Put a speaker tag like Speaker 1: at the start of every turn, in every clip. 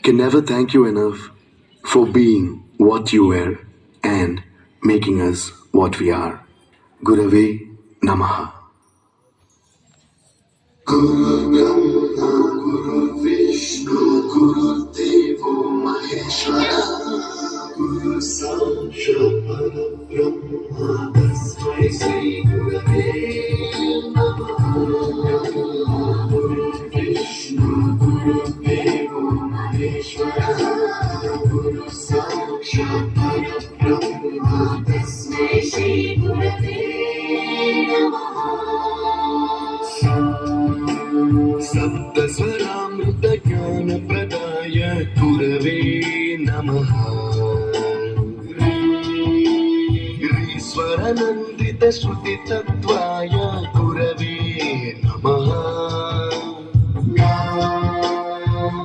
Speaker 1: can never thank you enough for being what you were and making us what we are. Gurave Namaha. Guru Brahma, Guru Vishnu, Guru Devo Maheshwara, Guru Sakshat Parabrahma, Tasmai Shri Gurave Namaha. Guru Vishnu, Guru Devo Maheshwara, Guru Sakshat Parabrahma, Tasmai Shri Gurave Namaha. सप्त स्वरामृत ज्ञान प्रदाय गुरवे नमः। ईश्वर नंदित श्रुति तत्वाय गुरवे नमः।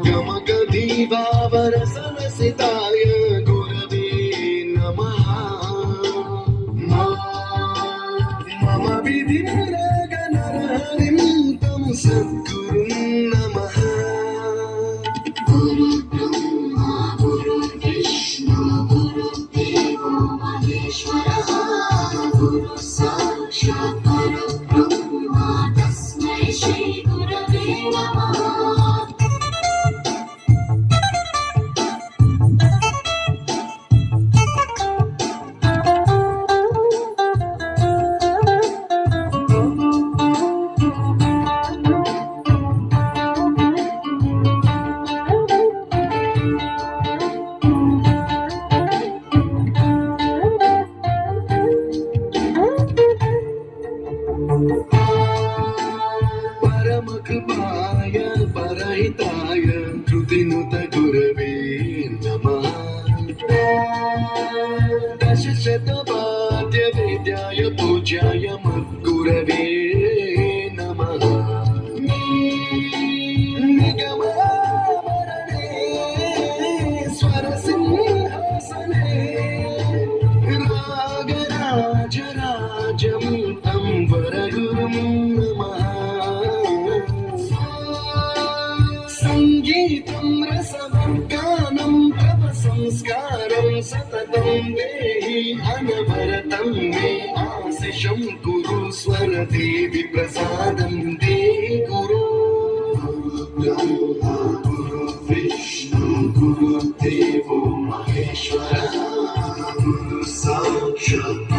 Speaker 1: गमगधीवावर सनसिताय गुरवे नमः। मम विधि सद्गुरु नमः। गुरु ब्रह्मा गुरु विष्णु गुरु देवो महेश्वरः, गुरु साक्षात् परब्रह्म तस्मै श्री गुरवे नमः। परमकृपाय परहिताय कृतिनुत गुरवे नमः। दशशतवाद्य वेद्याय पूज्याय मद्गुरवे नमः। निगमावरणे स्वरसिंहासने रागराजराजं तं वरगुरुं नमः। संगीतं रसवर्गानं तव संस्कारं सततं देहि अनवरतं मे आशिषं कुरु स्वरदेवि प्रसादं देहि गुरु। ब्रह्मा गुरु विष्णु गुरु देवो महेश्वरः, गुरु साक्षात्